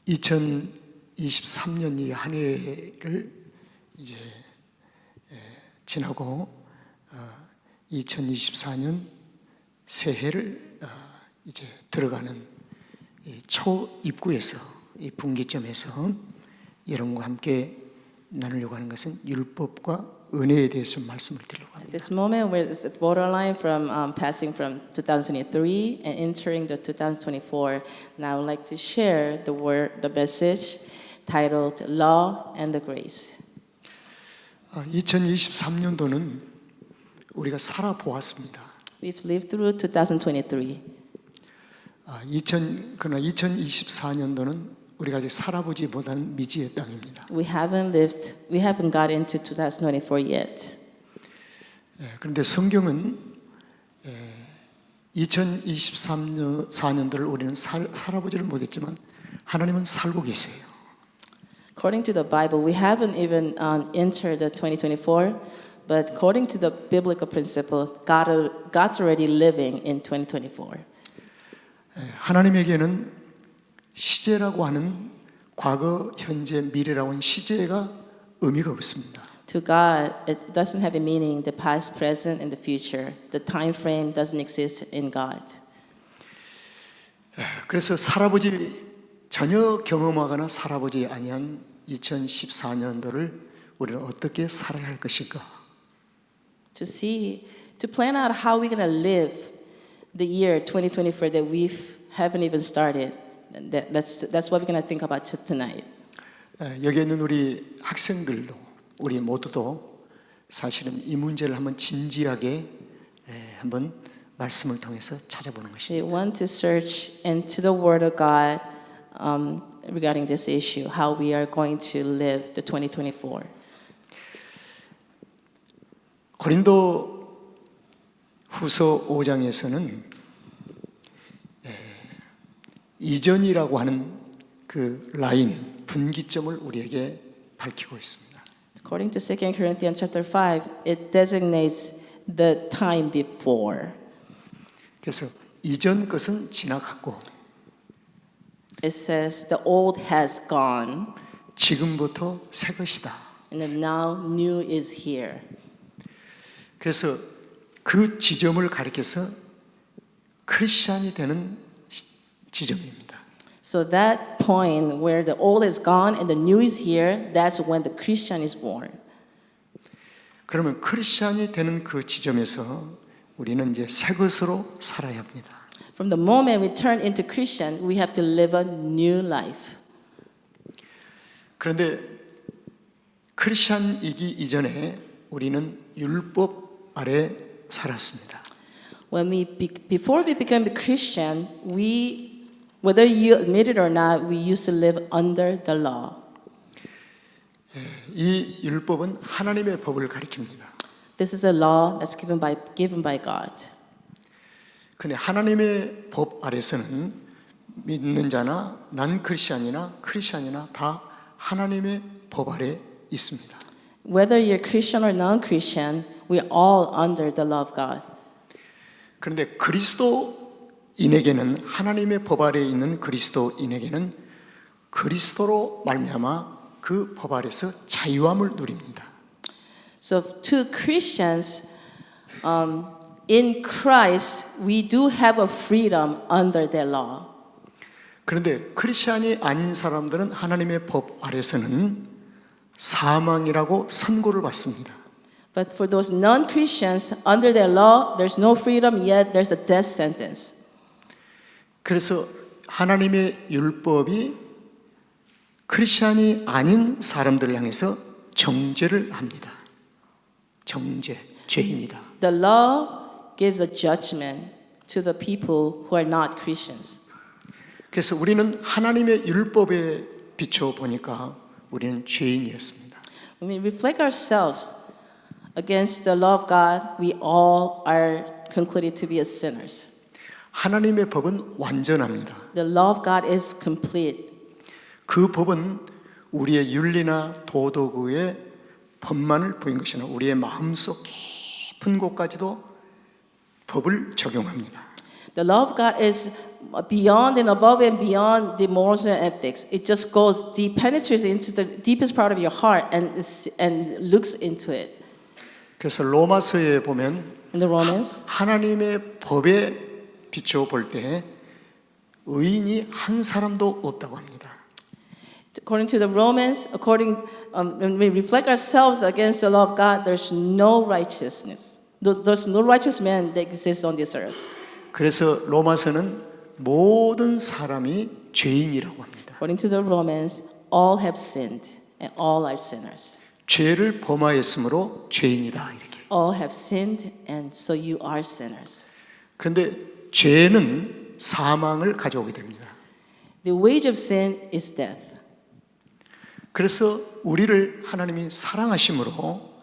2023년 이 한 해를 이제 지나고 2024년 새해를 이제 들어가는 초 입구에서 이 분기점에서 여러분과 함께 나누려고 하는 것은 율법과 은혜에 대해서 말씀을 드리려고 합니다. This moment where it's at borderline from passing from 2023 and entering the 2024, and I would like to share the message titled "Law and the Grace." 2023년도는 우리가 살아보았습니다. We've lived through 2023. 그러나 2024년도는 우리가 아직 살아보지 못한 미지의 땅입니다. We haven't got into 2024 yet. 그런데 성경은 2023년도를 우리는 살아보지를 못했지만 하나님은 살고 계세요. According to the Bible, we haven't even entered the 2024, but according to the biblical principle, God's already living in 2024. 하나님에게는 시제라고 하는 과거, 현재, 미래라고 하는 시제가 의미가 없습니다. To God, it doesn't have a meaning, the past, present, and the future. The time frame doesn't exist in God. 그래서 전혀 경험하거나 살아보지 아니한 2014년도를 우리는 어떻게 살아야 할 것일까? To plan out how we're going to live the year 2024 that we haven't even started. That's what we're going to think about tonight. 여기 있는 우리 학생들도 우리 모두도 사실은 이 문제를 한번 진지하게 한번 말씀을 통해서 찾아보는 것입니다. We want to search into the Word of God regarding this issue, how we are going to live the 2024. 고린도 후서 5장에서는 이전이라고 하는 그 라인, 분기점을 우리에게 밝히고 있습니다. According to 2 Corinthians chapter 5, it designates the time before. 그래서 이전 것은 지나갔고 It says the old has gone 지금부터 새 것이다. and then now new is here. 그래서 그 지점을 가리켜서 크리스찬이 되는 지점입니다. So that point where the old is gone and the new is here, that's when the Christian is born. 그러면 크리스찬이 되는 그 지점에서 우리는 이제 새 것으로 살아야 합니다. From the moment we turn into Christian, we have to live a new life. 그런데 크리스찬이기 이전에 우리는 율법 아래 살았습니다. Before we became a Christian, whether you admit it or not, we used to live under the law. 이 율법은 하나님의 법을 가리킵니다. This is a law that's given by God. 근데 하나님의 법 아래서는 믿는 자나 난 크리스찬이나 다 하나님의 법 아래 있습니다. Whether you're Christian or non-Christian, we're all under the law of God. 그런데 그리스도인에게는 하나님의 법 아래에 있는 그리스도인에게는 그리스도로 말미암아 그 법 아래서 자유함을 누립니다. So to Christians, in Christ, we do have a freedom under their law. 그런데 크리스찬이 아닌 사람들은 하나님의 법 아래서는 사망이라고 선고를 받습니다. But for those non-Christians, under their law, there's no freedom, yet there's a death sentence. 그래서 하나님의 율법이 크리스찬이 아닌 사람들을 향해서 정죄를 합니다. 죄입니다. The law gives a judgment to the people who are not Christians. 그래서 우리는 하나님의 율법에 비춰 보니까 우리는 죄인이었습니다. When we reflect ourselves against the law of God, we all are concluded to be as sinners. 하나님의 법은 완전합니다. The law of God is complete. 그 법은 우리의 윤리나 도덕의 법만을 보인 것이 아니라 우리의 마음속 깊은 곳까지도 법을 적용합니다. The law of God is beyond and above and beyond the morals and ethics. It just goes deep, penetrates into the deepest part of your heart and looks into it. 그래서 로마서에 보면 In the Romans, 하나님의 법에 비추어 볼 때 의인이 한 사람도 없다고 합니다. according to the Romans, when we reflect ourselves against the law of God, there's no righteousness. There's no righteous man that exists on this earth. 그래서 로마서는 모든 사람이 죄인이라고 합니다. According to the Romans, all have sinned and all are sinners. 죄를 범하였으므로 죄인이다 이렇게. All have sinned and so you are sinners. 그런데 죄는 사망을 가져오게 됩니다. The wage of sin is death. 그래서 우리를 하나님이 사랑하심으로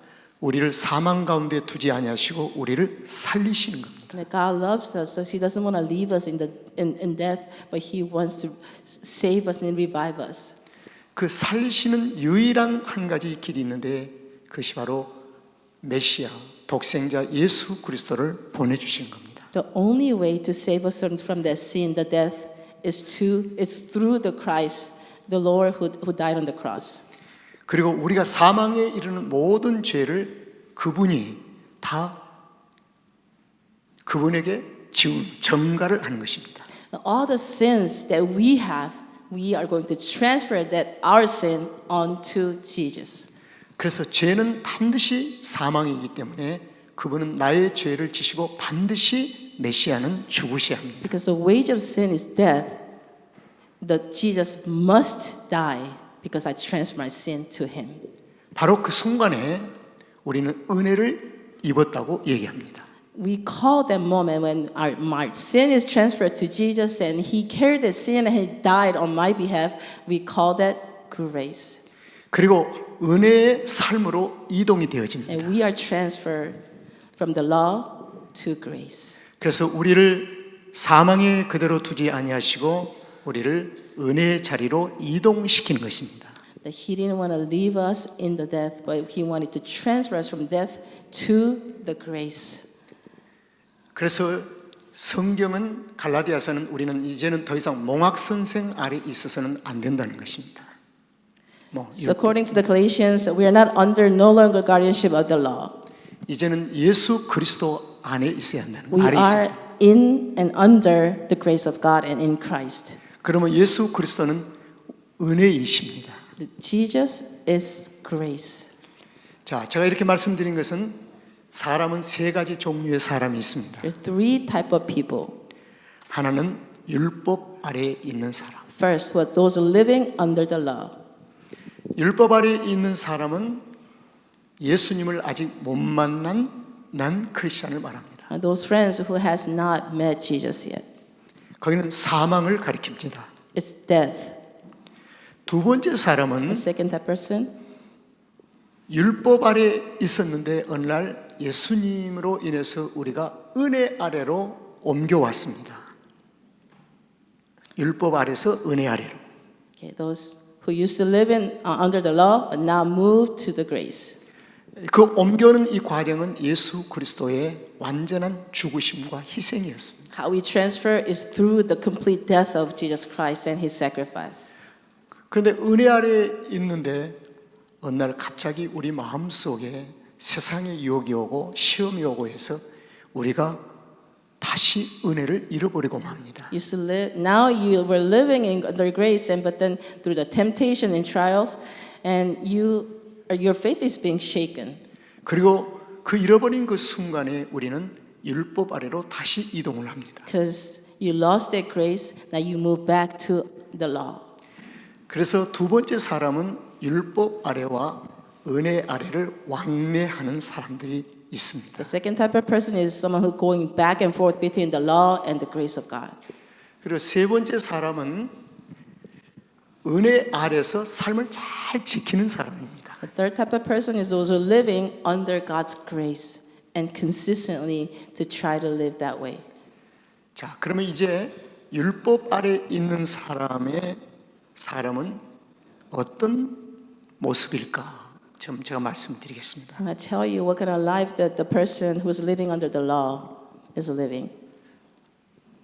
우리를 사망 가운데 두지 아니하시고 우리를 살리시는 겁니다. That God loves us, so He doesn't want to leave us in death, but He wants to save us and revive us. 그 살리시는 유일한 한 가지 길이 있는데 그것이 바로 메시아, 독생자 예수 그리스도를 보내주신 겁니다. The only way to save us from that sin, the death, is through the Christ, the Lord who died on the cross. 그리고 우리가 사망에 이르는 모든 죄를 그분이 다 그분에게 지운 전가를 하는 것입니다. All the sins that we have, we are going to transfer that our sin onto Jesus. 그래서 죄는 반드시 사망이기 때문에 그분은 나의 죄를 지시고 반드시 메시아는 죽으셔야 합니다. Because the wage of sin is death, that Jesus must die because I transfer my sin to Him. 바로 그 순간에 우리는 은혜를 입었다고 얘기합니다. We call that moment when my sin is transferred to Jesus and He carried the sin and He died on my behalf. We call that grace. 그리고 은혜의 삶으로 이동이 되어집니다. And we are transferred from the law to grace. 그래서 우리를 사망에 그대로 두지 아니하시고 우리를 은혜의 자리로 이동시키는 것입니다. That He didn't want to leave us in the death, but He wanted to transfer us from death to the grace. 그래서 성경은 갈라디아서는 우리는 이제는 더 이상 몽학 선생 아래 있어서는 안 된다는 것입니다. So according to the Galatians, we are not under no longer guardianship of the law. 이제는 예수 그리스도 안에 있어야 한다는 We 아래 are 있어야. in and under the grace of God and in Christ. 그러면 예수 그리스도는 은혜이십니다. Jesus is grace. 자, 제가 이렇게 말씀드린 것은 사람은 세 가지 종류의 사람이 있습니다. There's three type of people. 하나는 율법 아래에 있는 사람. First, was those living under the law. 율법 아래에 있는 사람은 예수님을 아직 못 만난 난 크리스천을 말합니다. And those friends who has not met Jesus yet. 거기는 사망을 가리킵니다. It's death. 두 번째 The 사람은 second type person, 율법 아래에 있었는데 어느 날 예수님으로 인해서 우리가 은혜 아래로 옮겨왔습니다. 율법 아래서 은혜 아래로. okay, those who used to live under the law but now moved to the grace. 그 옮겨오는 이 과정은 예수 그리스도의 완전한 죽으심과 희생이었습니다. How we transfer is through the complete death of Jesus Christ and His sacrifice. 그런데 은혜 아래에 있는데 어느 날 갑자기 우리 마음속에 세상의 유혹이 오고 시험이 오고 해서 우리가 다시 은혜를 잃어버리고 맙니다. Used to live, now you were living under grace, but then through the temptation and trials, and your faith is being shaken. 그리고 그 잃어버린 그 순간에 우리는 율법 아래로 다시 이동을 합니다. Because you lost that grace, now you move back to the law. 그래서 두 번째 사람은 율법 아래와 은혜 아래를 왕래하는 사람들이 있습니다. The second type of person is someone who going back and forth between the law and the grace of God. 그리고 세 번째 사람은 은혜 아래서 삶을 잘 지키는 사람입니다. The third type of person is those who are living under God's grace and consistently to try to live that way. 자, 그러면 이제 율법 아래 있는 사람은 어떤 모습일까? 좀 제가 말씀드리겠습니다. I'm going to tell you what kind of life that the person who's living under the law is living.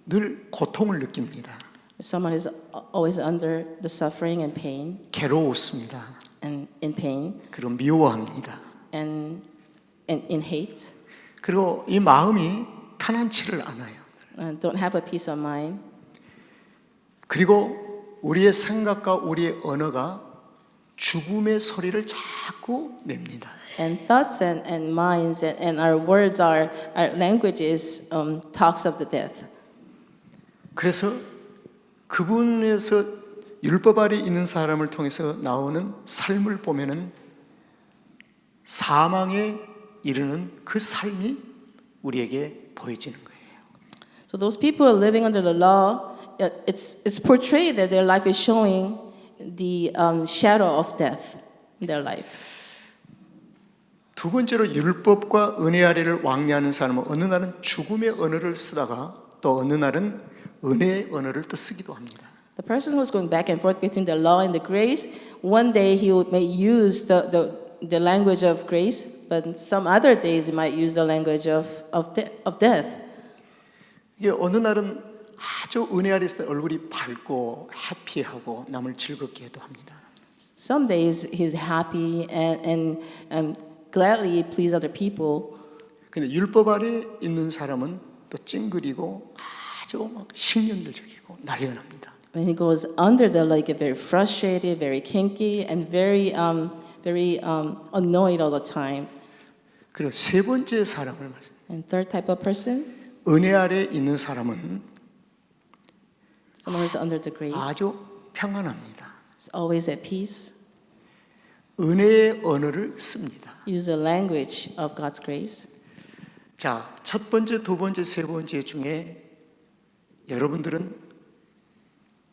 늘 고통을 느낍니다. Someone is always under the suffering and pain 괴로웠습니다. and in pain 그리고 미워합니다. and in hate, 그리고 이 마음이 편안치를 않아요. don't have a peace of mind. 그리고 우리의 생각과 우리의 언어가 죽음의 소리를 자꾸 냅니다. And thoughts and minds and our words, our language is talks of the death. 그래서 그분에서 율법 아래 있는 사람을 통해서 나오는 삶을 보면은 사망에 이르는 그 삶이 우리에게 보여지는 거예요. So those people who are living under the law, it's portrayed that their life is showing the shadow of death in their life. 두 번째로 율법과 은혜 아래를 왕래하는 사람은 어느 날은 죽음의 언어를 쓰다가 또 어느 날은 은혜의 언어를 또 쓰기도 합니다. The person who's going back and forth between the law and the grace, one day may use the language of grace, but some other days he might use the language of death. 이게 어느 날은 아주 은혜 아래 있을 때 얼굴이 밝고 해피하고 남을 즐겁게 해도 합니다. Some days he's happy and gladly please other people. 근데 율법 아래 있는 사람은 또 찡그리고 아주 막 신경질적이고 난리가 납니다. When he goes under the law, he get very frustrated, very kinky, and very annoyed all the time. 그리고 세 번째 사람을 말씀. And third type of person, 은혜 아래 있는 사람은 someone who's under the grace, 아주 평안합니다. is always at peace, 은혜의 언어를 씁니다. use the language of God's grace. 자, 첫 번째, 두 번째, 세 번째 중에 여러분들은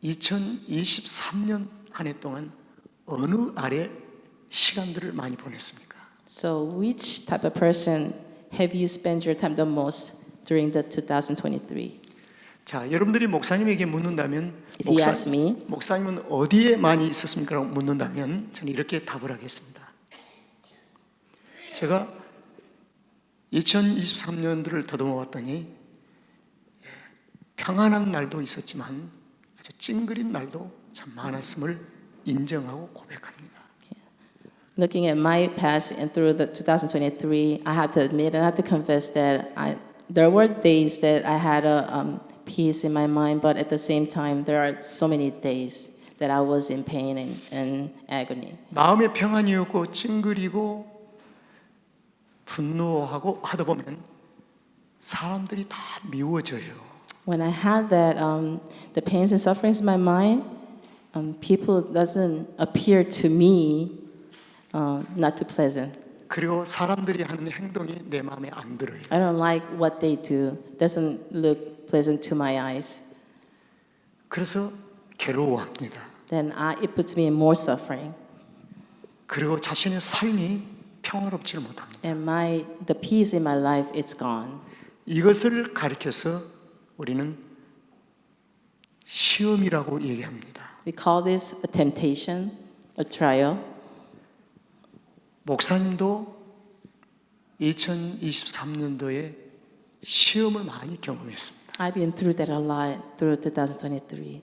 2023년 한 해 동안 어느 아래 시간들을 많이 보냈습니까? So, which type of person have you spent your time the most during the 2023? 자, 여러분들이 목사님에게 묻는다면 If you ask me, 목사님은 어디에 많이 있었습니까? 라고 묻는다면 저는 이렇게 답을 하겠습니다. 제가 2023년도를 더듬어 봤더니 평안한 날도 있었지만 아주 찡그린 날도 참 많았음을 인정하고 고백합니다. looking at my past and through the 2023, I have to admit and I have to confess that there were days that I had a peace in my mind, but at the same time, there are so many days that I was in pain and agony. 마음의 평안이었고 찡그리고 분노하고 하다 보면 사람들이 다 미워져요. When I had that, the pains and sufferings in my mind, people doesn't appear to me not too pleasant. 그리고 사람들이 하는 행동이 내 마음에 안 들어요. I don't like what they do. Doesn't look pleasant to my eyes. 그래서 괴로워합니다. Then it puts me in more suffering, 그리고 자신의 삶이 평화롭지를 못합니다. and the peace in my life it's gone. 이것을 가리켜서 우리는 시험이라고 얘기합니다. We call this a temptation, a trial. 목사님도 2023년도에 시험을 많이 경험했습니다. I've been through that a lot through 2023.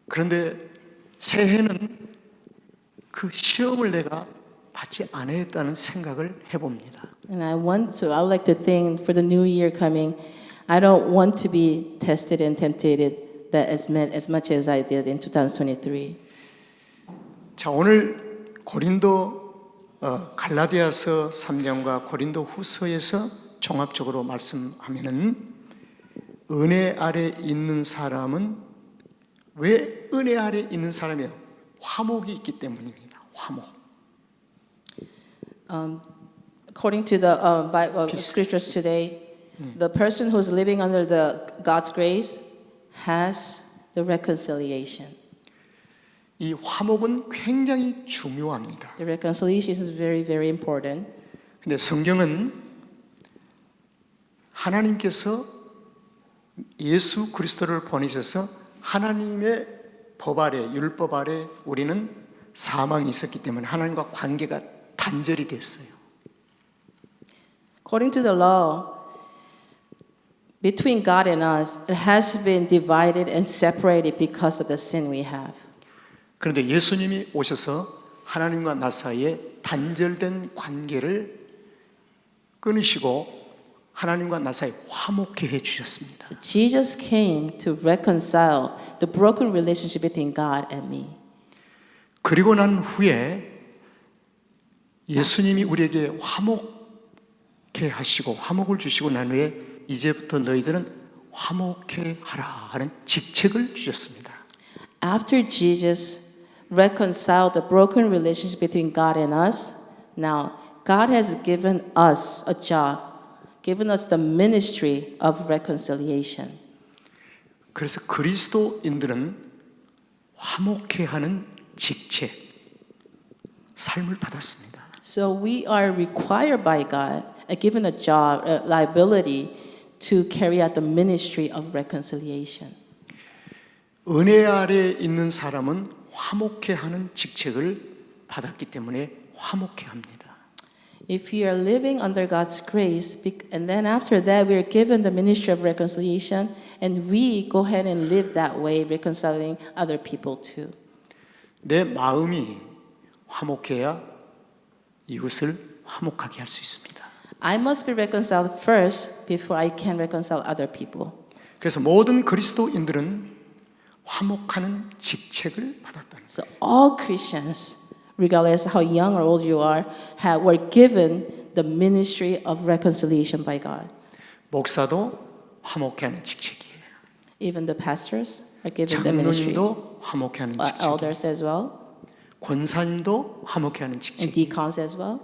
그런데 새해는 그 시험을 내가 받지 않았다는 생각을 해봅니다. And I would like to think for the new year coming, I don't want to be tested and tempted that as much as I did in 2023. 자, 오늘 갈라디아서 3장과 고린도 후서에서 종합적으로 말씀하면은 은혜 아래 있는 사람은 왜 은혜 아래 있는 사람이에요? 화목이 있기 때문입니다. 화목. According to the Bible scriptures today, the person who's living under God's grace has the reconciliation. 이 화목은 굉장히 중요합니다. The reconciliation is very, very important. 근데 성경은 하나님께서 예수 그리스도를 보내셔서 하나님의 법 아래, 율법 아래 우리는 사망이 있었기 때문에 하나님과 관계가 단절이 됐어요. According to the law, between God and us, it has been divided and separated because of the sin we have. 그런데 예수님이 오셔서 하나님과 나 사이에 단절된 관계를 끊으시고 하나님과 나 사이에 화목케 해 주셨습니다. So Jesus came to reconcile the broken relationship between God and me. 그리고 난 후에 예수님이 우리에게 화목케 하시고 화목을 주시고 난 후에 이제부터 너희들은 화목케 하라 하는 직책을 주셨습니다. After Jesus reconciled the broken relationship between God and us, now God has given us a job, given us the ministry of reconciliation. 그래서 그리스도인들은 화목케 하는 직책, 삶을 받았습니다. So we are required by God, given a job, a liability to carry out the ministry of reconciliation. 은혜 아래 있는 사람은 화목케 하는 직책을 받았기 때문에 화목케 합니다. If you are living under God's grace, and then after that we are given the ministry of reconciliation, and we go ahead and live that way, reconciling other people too. 내 마음이 화목해야 이웃을 화목하게 할 수 있습니다. I must be reconciled first before I can reconcile other people. 그래서 모든 그리스도인들은 화목하는 직책을 받았다는 거예요. So all Christians, regardless how young or old you are, were given the ministry of reconciliation by God. 목사도 화목케 하는 직책이에요. Even the pastors are given the ministry. 장로님도 화목케 하는 직책이에요. Elders as well, 권사님도 화목케 하는 and 직책이에요. deacons as well.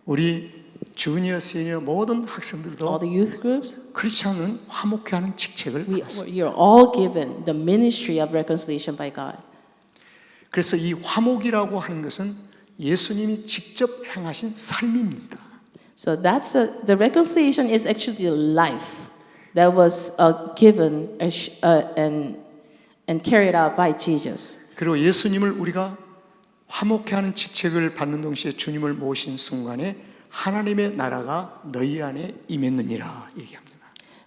우리 주니어, 시니어 모든 All 학생들도 the youth groups, 크리스천은 화목케 하는 직책을 받았습니다. you're all given the ministry of reconciliation by God. 그래서 이 화목이라고 하는 것은 예수님이 직접 행하신 삶입니다. So the reconciliation is actually the life that was given and carried out by Jesus. 그리고 예수님을 우리가 화목케 하는 직책을 받는 동시에 주님을 모신 순간에 하나님의 나라가 너희 안에 임했느니라 얘기합니다.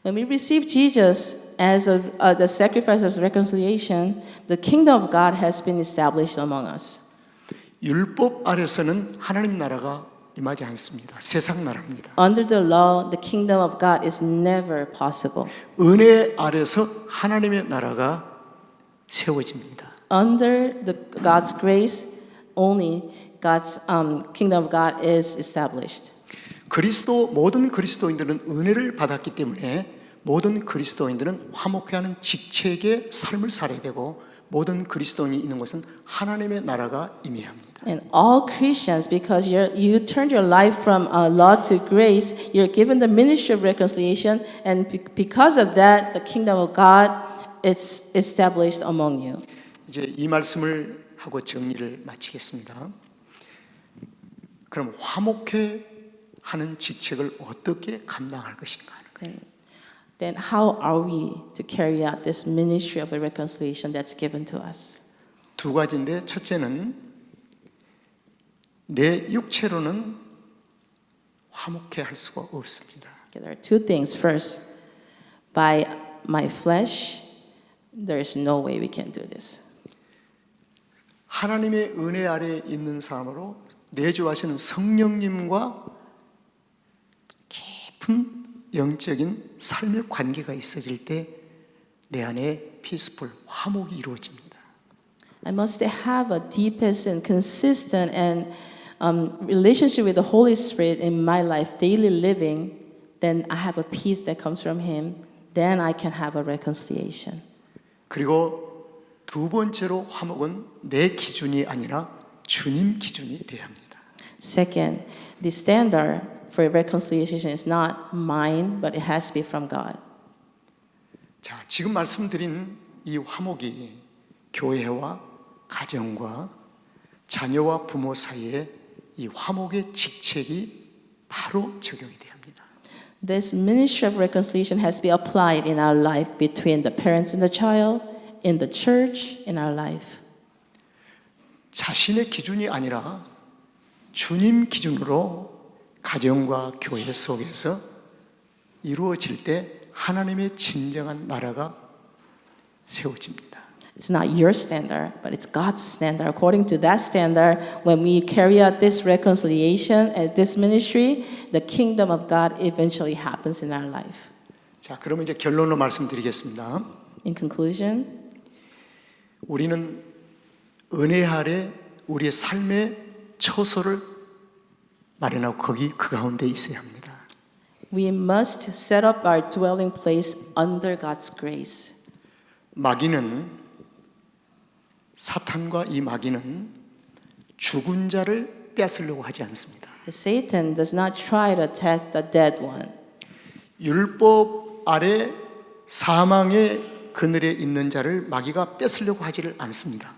When we receive Jesus as the sacrifice of reconciliation, the kingdom of God has been established among us. 율법 아래서는 하나님 나라가 임하지 않습니다. 세상 나라입니다. Under the law, the kingdom of God is never possible. 은혜 아래서 하나님의 나라가 세워집니다. Under God's grace, only God's kingdom of God is established. 모든 그리스도인들은 은혜를 받았기 때문에 모든 그리스도인들은 화목케 하는 직책의 삶을 살아야 되고 모든 그리스도인이 있는 것은 하나님의 나라가 임해야 합니다. And all Christians, because you turned your life from law to grace, you're given the ministry of reconciliation, and because of that, the kingdom of God is established among you. 이제 이 말씀을 하고 정리를 마치겠습니다. 그럼 화목케 하는 직책을 어떻게 감당할 것인가 하는 거예요. Then how are we to carry out this ministry of reconciliation that's given to us? 두 가지인데 첫째는 내 육체로는 화목케 할 수가 없습니다. There are two things. First, by my flesh, there is no way we can do this. 하나님의 은혜 아래 있는 사람으로 내주하시는 성령님과 깊은 영적인 삶의 관계가 있어질 때 내 안에 피스풀 화목이 이루어집니다. I must have a deepest and consistent and relationship with the Holy Spirit in my life, daily living. Then I have a peace that comes from Him. Then I can have a reconciliation. 그리고 두 번째로 화목은 내 기준이 아니라 주님 기준이 돼야 합니다. Second, the standard for reconciliation is not mine, but it has to be from God. 자, 지금 말씀드린 이 화목이 교회와 가정과 자녀와 부모 사이에 이 화목의 직책이 바로 적용이 돼야 합니다. This ministry of reconciliation has to be applied in our life between the parents and the child, in the church, in our life. 자신의 기준이 아니라 주님 기준으로 가정과 교회 속에서 이루어질 때 하나님의 진정한 나라가 세워집니다. It's not your standard, but it's God's standard. According to that standard, when we carry out this reconciliation and this ministry, the kingdom of God eventually happens in our life. 자, 그러면 이제 결론으로 말씀드리겠습니다. In conclusion, 우리는 은혜 아래 우리의 삶의 처소를 마련하고 그 가운데 있어야 합니다. we must set up our dwelling place under God's grace. 마귀는 사탄과 이 마귀는 죽은 자를 떼앗으려고 하지 않습니다. Satan does not try to attack the dead one. 율법 아래 사망의 그늘에 있는 자를 마귀가 뺏으려고 하지를 않습니다.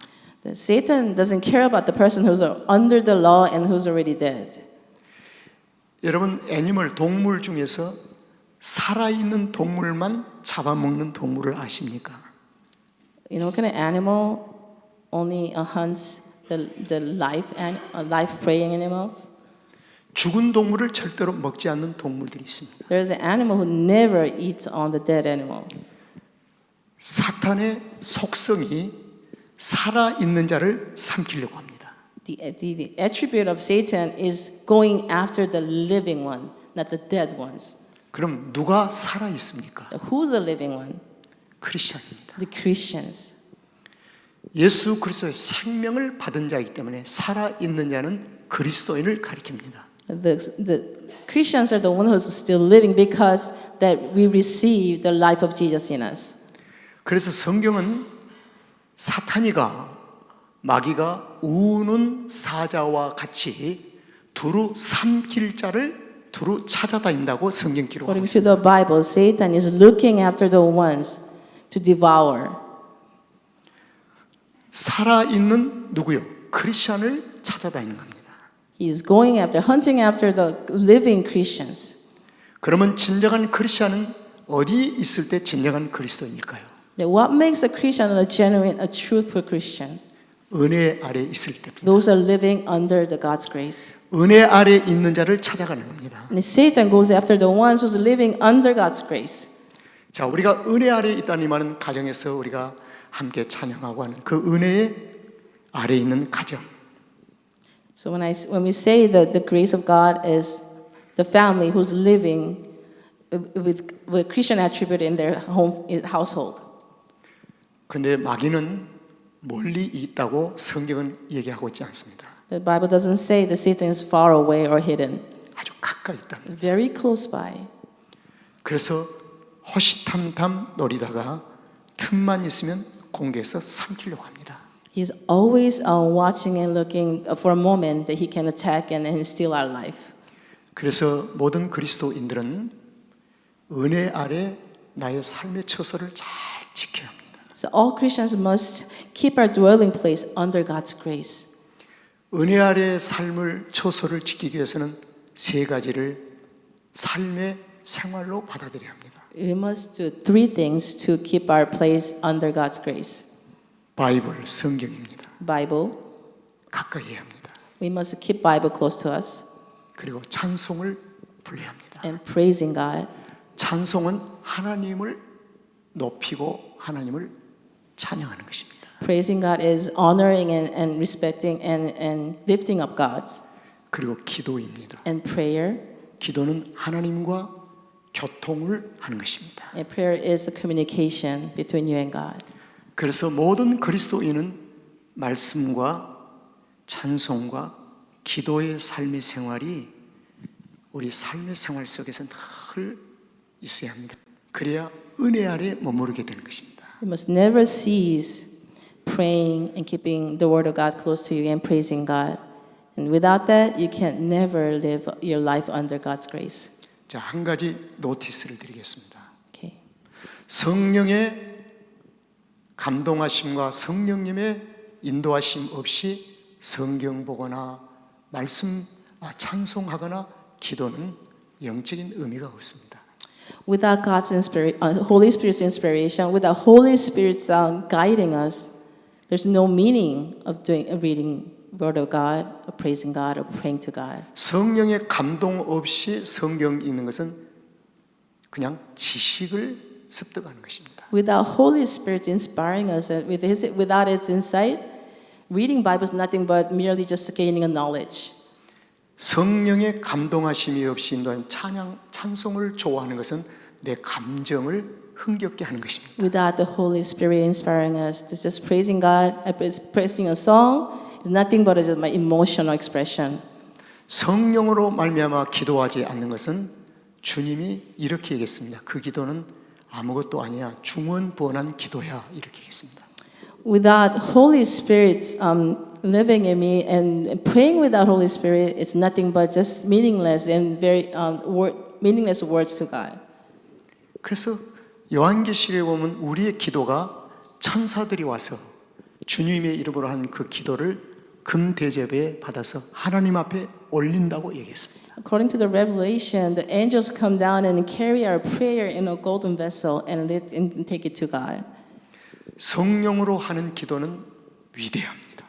Satan doesn't care about the person who's under the law and who's already dead. 여러분, 애니멀 동물 중에서 살아있는 동물만 잡아먹는 동물을 아십니까? You know what kind of animal only hunts the life preying animals? 죽은 동물을 절대로 먹지 않는 동물들이 있습니다. There's an animal who never eats on the dead animals. 사탄의 속성이 살아있는 자를 삼키려고 합니다. The attribute of Satan is going after the living one, not the dead ones. 그럼 누가 살아있습니까? Who's the living one? 크리스천입니다. The Christians. 예수 그리스도의 생명을 받은 자이기 때문에 살아있는 자는 그리스도인을 가리킵니다. The Christians are the one who's still living because that we receive the life of Jesus in us. 그래서 성경은 사탄이가 마귀가 우는 사자와 같이 두루 삼킬 자를 두루 찾아다닌다고 성경 기록하고 According to 있습니다. the Bible, Satan is looking after the ones to devour. 살아있는 누구요? 크리스천을 찾아다니는 겁니다. He is going after, hunting after the living Christians. 그러면 진정한 크리스천은 어디 있을 때 진정한 그리스도인일까요? Then what makes a Christian a genuine, a truthful Christian? 은혜 아래 있을 때입니다. Those are living under the God's grace. 은혜 아래 있는 자를 찾아가는 겁니다. And Satan goes after the ones who's living under God's grace. 자, 우리가 은혜 아래 있다는 이 말은 가정에서 우리가 함께 찬양하고 하는 그 은혜의 아래 있는 가정. So when we say that the grace of God is the family who's living with Christian attribute in their home household. 근데 마귀는 멀리 있다고 성경은 얘기하고 있지 않습니다. The Bible doesn't say that Satan is far away or hidden. 아주 가까이 있답니다. Very close by. 그래서 호시탐탐 노리다가 틈만 있으면 공개해서 삼키려고 합니다. He's always watching and looking for a moment that he can attack and steal our life. 그래서 모든 그리스도인들은 은혜 아래 나의 삶의 처소를 잘 지켜야 합니다. So all Christians must keep our dwelling place under God's grace. 은혜 아래 삶을 처소를 지키기 위해서는 세 가지를 삶의 생활로 받아들여야 합니다. We must do three things to keep our place under God's grace. 바이블, 성경입니다. Bible. 가까이 해야 합니다. We must keep Bible close to us. 그리고 찬송을 불러야 합니다. And praising God. 찬송은 하나님을 높이고 하나님을 찬양하는 것입니다. Praising God is honoring and respecting and lifting up God. 그리고 기도입니다. And prayer. 기도는 하나님과 교통을 하는 것입니다. And prayer is a communication between you and God. 그래서 모든 그리스도인은 말씀과 찬송과 기도의 삶의 생활이 우리 삶의 생활 속에서 늘 있어야 합니다. 그래야 은혜 아래 머무르게 되는 것입니다. You must never cease praying and keeping the word of God close to you and praising God. And without that, you can never live your life under God's grace. 자, 한 가지 노티스를 드리겠습니다. Okay. 성령의 감동하심과 성령님의 인도하심 없이 성경 보거나 말씀 찬송하거나 기도는 영적인 의미가 없습니다. Without God's Holy Spirit's inspiration, without Holy Spirit's guiding us, there's no meaning of reading Word of God, of praising God, or praying to God. 성령의 감동 없이 성경 읽는 것은 그냥 지식을 습득하는 것입니다. Without Holy Spirit inspiring us, and without His insight, reading Bible is nothing but merely just gaining a knowledge. 성령의 감동하심이 없이 인도한 찬송을 좋아하는 것은 내 감정을 흥겹게 하는 것입니다. Without the Holy Spirit inspiring us, to just praising God, praising a song is nothing but just my emotional expression. 성령으로 말미암아 기도하지 않는 것은 주님이 이렇게 얘기했습니다. 그 기도는 아무것도 아니야. 중언부언한 기도야. 이렇게 얘기했습니다. Without Holy Spirit living in me and praying without Holy Spirit, it's nothing but just meaningless and very meaningless words to God. 그래서 요한계시록에 보면 우리의 기도가 천사들이 와서 주님의 이름으로 한 그 기도를 금대접에 받아서 하나님 앞에 올린다고 얘기했습니다. According to the Revelation, the angels come down and carry our prayer in a golden vessel and take it to God. 성령으로 하는 기도는 위대합니다.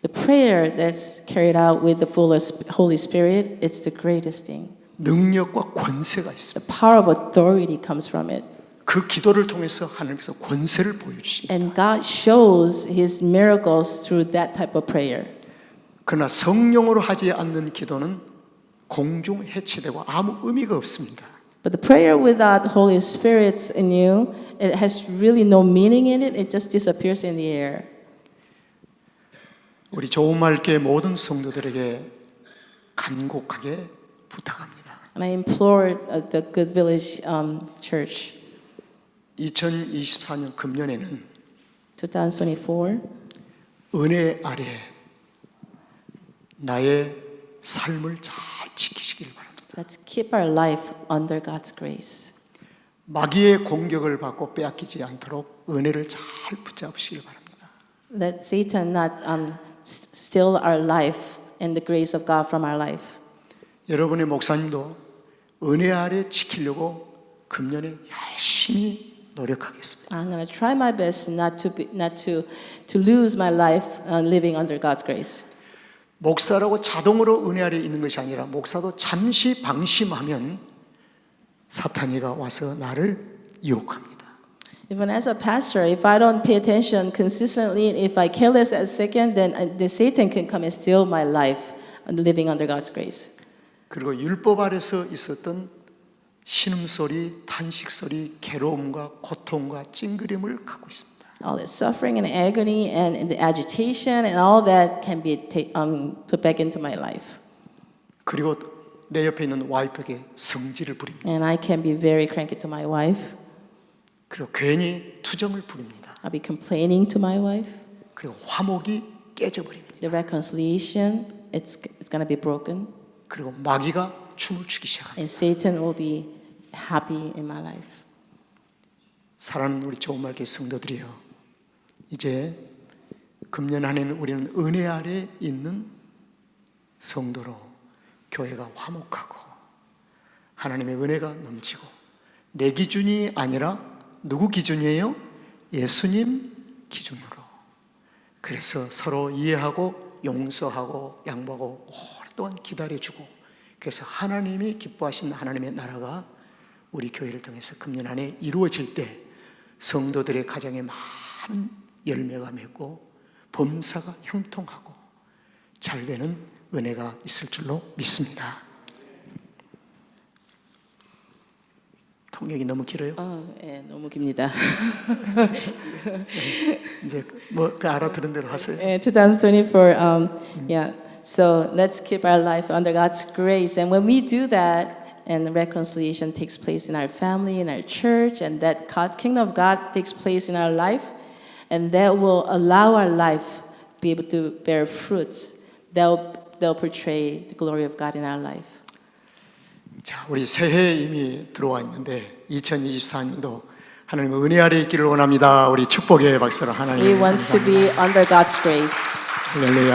The prayer that's carried out with the full Holy Spirit, it's the greatest thing. 능력과 권세가 있습니다. The power of authority comes from it. 그 기도를 통해서 하나님께서 권세를 보여주십니다. And God shows His miracles through that type of prayer. 그러나 성령으로 하지 않는 기도는 공중 해치되고 아무 의미가 없습니다. But the prayer without Holy Spirit in you, it has really no meaning in it. It just disappears in the air. 우리 좋은 말교회 모든 성도들에게 간곡하게 부탁합니다. And I implore the Good Village Church 2024년 금년에는 2024, 은혜 아래 나의 삶을 잘 지키시길 바랍니다. let's keep our life under God's grace. 마귀의 공격을 받고 빼앗기지 않도록 은혜를 잘 붙잡으시길 바랍니다. Let Satan not steal our life and the grace of God from our life. 여러분의 목사님도 은혜 아래 지키려고 금년에 열심히 노력하겠습니다. I'm going to try my best not to lose my life living under God's grace. 목사라고 자동으로 은혜 아래 있는 것이 아니라 목사도 잠시 방심하면 사탄이가 와서 나를 유혹합니다. Even as a pastor, if I don't pay attention consistently, if I careless a second, then the Satan can come and steal my life living under God's grace. 그리고 율법 아래서 있었던 신음소리, 탄식소리, 괴로움과 고통과 찡그림을 갖고 있습니다. All that suffering and agony and the agitation and all that can be put back into my life. 그리고 내 옆에 있는 와이프에게 성질을 부립니다. And I can be very cranky to my wife. 그리고 괜히 투정을 부립니다. I'll be complaining to my wife. 그리고 화목이 깨져버립니다. The reconciliation, it's going to be broken. 그리고 마귀가 춤을 추기 시작합니다. And Satan will be happy in my life. 사랑하는 우리 좋은 말교회 성도들이요. 이제 금년 한 해는 우리는 은혜 아래 있는 성도로 교회가 화목하고 하나님의 은혜가 넘치고 내 기준이 아니라 누구 기준이에요? 예수님 기준으로. 그래서 서로 이해하고 용서하고 양보하고 오랫동안 기다려주고 그래서 하나님이 기뻐하신 하나님의 나라가 우리 교회를 통해서 금년 한 해 이루어질 때 성도들의 가정에 많은 열매가 맺고 범사가 형통하고 잘 되는 은혜가 있을 줄로 믿습니다. 통역이 너무 길어요? 예, 너무 깁니다. 이제 뭐 그 알아들은 대로 하세요. 2024, yeah. So let's keep our life under God's grace. And when we do that, and reconciliation takes place in our family, in our church, and that kingdom of God takes place in our life, and that will allow our life be able to bear fruits. They'll portray the glory of God in our life. 자, 우리 새해 이미 들어와 있는데 2024년도 하나님의 은혜 아래 있기를 원합니다. 우리 축복의 박수로 하나님. We want to be under God's grace. 할렐루야.